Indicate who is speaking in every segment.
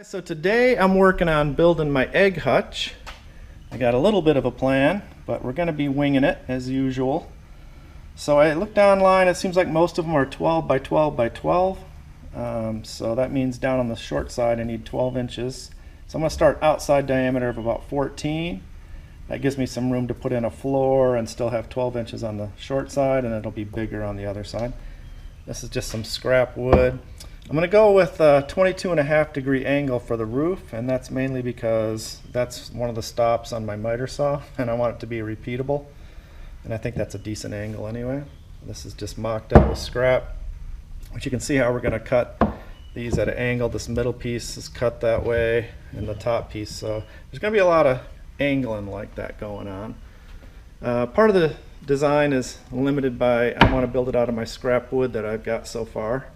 Speaker 1: So today I'm working on building my egg hutch. I got a little bit of a plan, but we're going to be winging it as usual. So I looked online, it seems like most of them are 12 by 12 by 12. So that means down on the short side I need 12 inches. So I'm going to start outside diameter of about 14. That gives me some room to put in a floor and still have 12 inches on the short side, and it'll be bigger on the other side. This is just some scrap wood. I'm going to go with a 22.5-degree angle for the roof, and that's mainly because that's one of the stops on my miter saw, and I want it to be repeatable. And I think that's a decent angle anyway. This is just mocked out with scrap, which you can see how we're going to cut these at an angle. This middle piece is cut that way, and the top piece. So there's going to be a lot of angling like that going on. Part of the design is limited by I want to build it out of my scrap wood that I've got so far.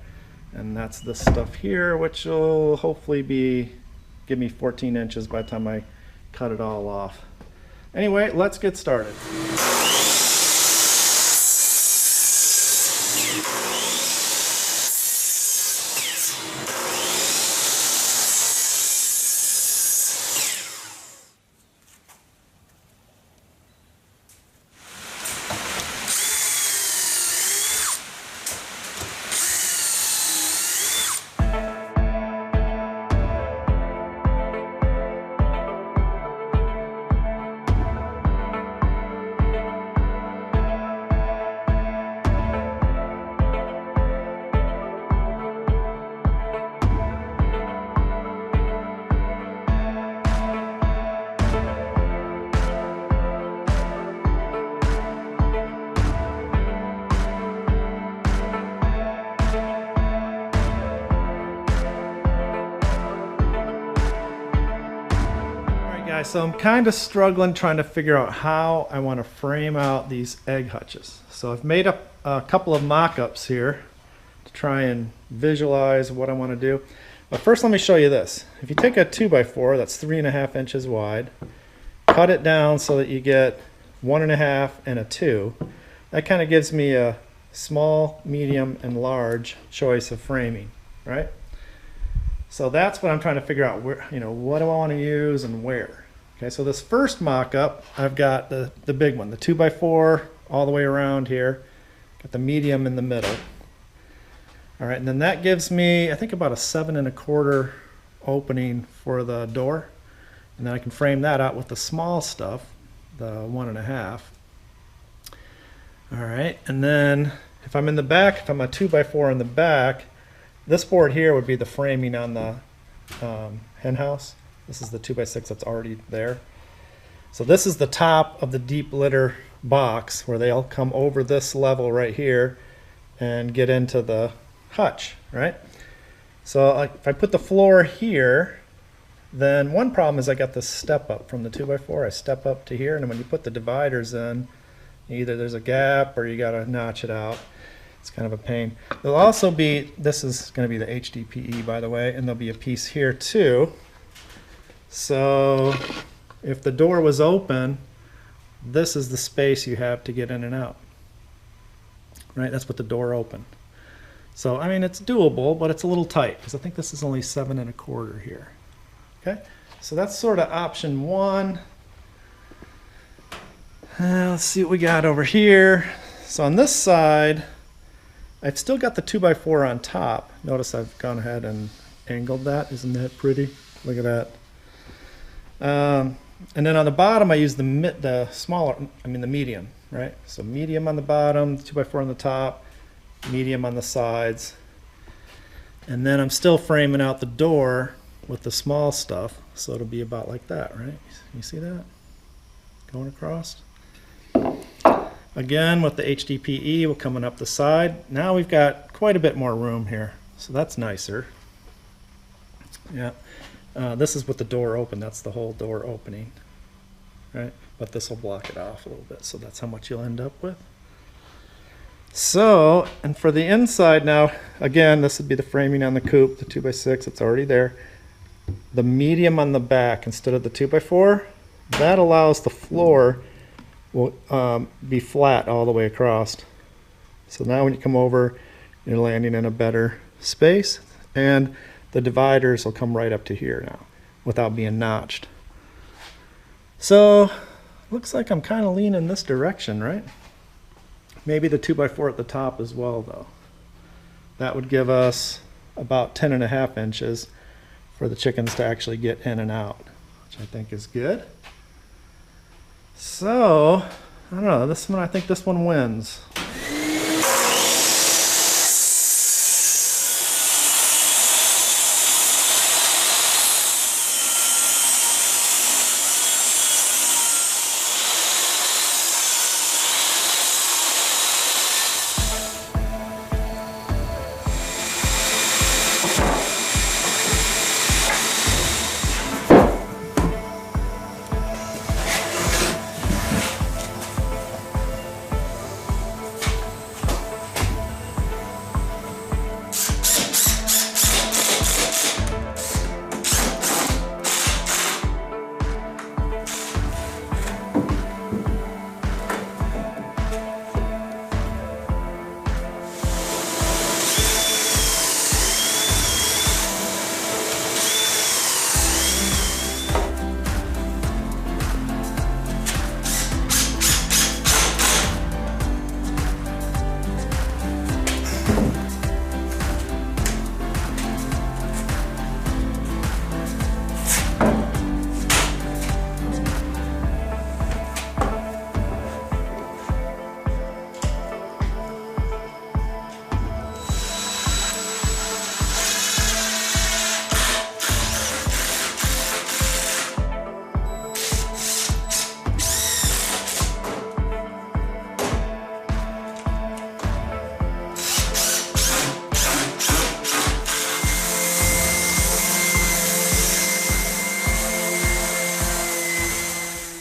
Speaker 1: And that's this stuff here, which will hopefully give me 14 inches by the time I cut it all off. Anyway, let's get started. So I'm kind of struggling trying to figure out how I want to frame out these egg hutches. So I've made up a couple of mock-ups here to try and visualize what I want to do. But first let me show you this. If you take a 2x4 that's 3.5 inches wide, cut it down so that you get 1.5 and a 2, that kind of gives me a small, medium, and large choice of framing, right? So that's what I'm trying to figure out. Where, what do I want to use and where? Okay, so this first mock-up, I've got the big one, the 2x4 all the way around here. Got the medium in the middle. All right, and then that gives me, I think, about a 7.25 opening for the door. And then I can frame that out with the small stuff, the 1.5. All right, and then if I'm in the back, if I'm a 2x4 in the back, this board here would be the framing on the hen house. This is the 2x6 that's already there. So this is the top of the deep litter box where they all come over this level right here and get into the hutch, right? So if I put the floor here, then one problem is I got this step up from the 2x4. I step up to here, and then when you put the dividers in, either there's a gap or you got to notch it out. It's kind of a pain. There'll also be, this is going to be the HDPE, by the way, and there'll be a piece here too. So if the door was open, this is the space you have to get in and out. Right? That's with the door open. So, I mean, it's doable, but it's a little tight because I think this is only 7.25 here. Okay? So that's sort of option one. Let's see what we got over here. So on this side, I've still got the 2x4 on top. Notice I've gone ahead and angled that. Isn't that pretty? Look at that. And then on the bottom, I use the medium, right? So medium on the bottom, 2x4 on the top, medium on the sides. And then I'm still framing out the door with the small stuff. So it'll be about like that, right? You see that? Going across. Again, with the HDPE, we're coming up the side. Now we've got quite a bit more room here. So that's nicer. Yeah. This is with the door open. That's the whole door opening, right? But this will block it off a little bit. So that's how much you'll end up with. So, and for the inside now, again, this would be the framing on the coupe, the 2x6. It's already there. The medium on the back instead of the 2x4, that allows the floor will be flat all the way across. So now when you come over, you're landing in a better space. And the dividers will come right up to here now without being notched. So looks like I'm kind of leaning this direction, right? Maybe the 2x4 at the top as well though. That would give us about 10.5 inches for the chickens to actually get in and out, which I think is good. So, I don't know, this one, I think this one wins.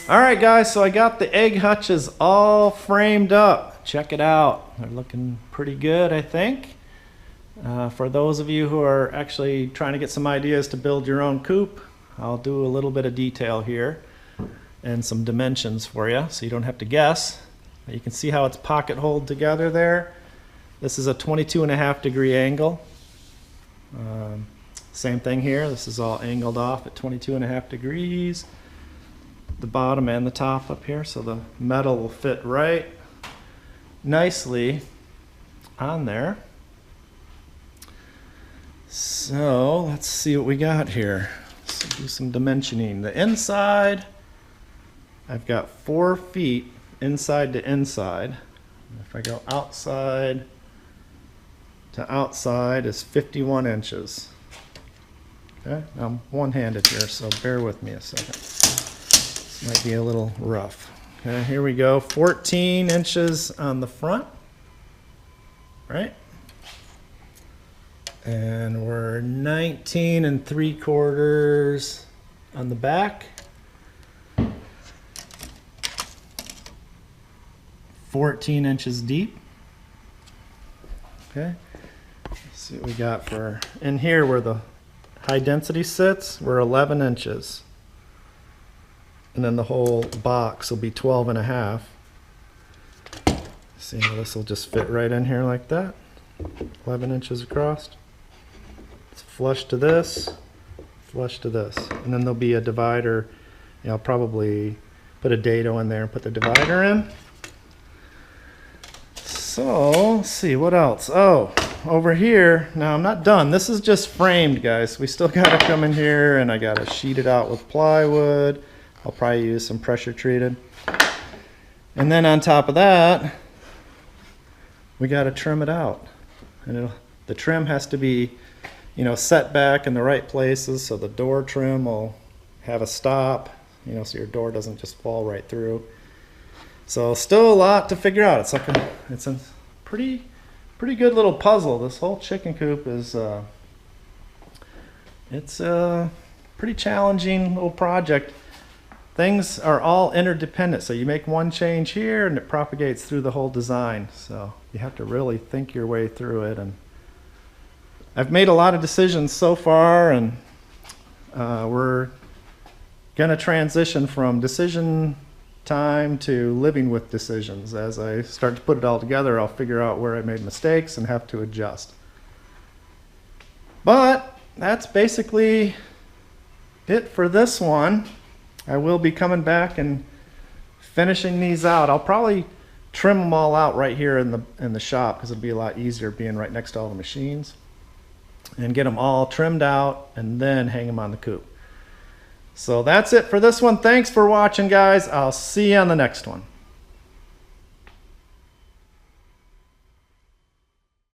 Speaker 1: Alright guys, so I got the egg hutches all framed up. Check it out. They're looking pretty good, I think. For those of you who are actually trying to get some ideas to build your own coop, I'll do a little bit of detail here and some dimensions for you so you don't have to guess. You can see how it's pocket holed together there. This is a 22.5 degree angle. Same thing here. This is all angled off at 22.5 degrees. The bottom and the top up here, so the metal will fit right nicely on there. So let's see what we got here. Let's do some dimensioning. The inside, I've got 4 feet inside to inside. If I go outside to outside is 51 inches. Okay, I'm one-handed here, so bear with me a second. Might be a little rough. Okay, here we go. 14 inches on the front, right? And we're 19 3/4 on the back. 14 inches deep. Okay. Let's see what we got for in here where the high density sits. We're 11 inches. And then the whole box will be 12.5. See how this will just fit right in here like that. 11 inches across. It's flush to this, flush to this. And then there'll be a divider. You know, I'll probably put a dado in there and put the divider in. So, let's see, what else? Oh, over here, now I'm not done. This is just framed, guys. We still gotta come in here and I gotta sheet it out with plywood. I'll probably use some pressure treated. And then on top of that, we got to trim it out. And the trim has to be, you know, set back in the right places so the door trim will have a stop, you know, so your door doesn't just fall right through. So still a lot to figure out. It's like it's a pretty good little puzzle. This whole chicken coop is it's a pretty challenging little project. Things are all interdependent, so you make one change here and it propagates through the whole design. So you have to really think your way through it. And I've made a lot of decisions so far, and we're gonna transition from decision time to living with decisions. As I start to put it all together, I'll figure out where I made mistakes and have to adjust. But that's basically it for this one. I will be coming back and finishing these out. I'll probably trim them all out right here in the shop because it'll be a lot easier being right next to all the machines, and get them all trimmed out and then hang them on the coop. So that's it for this one. Thanks for watching, guys. I'll see you on the next one.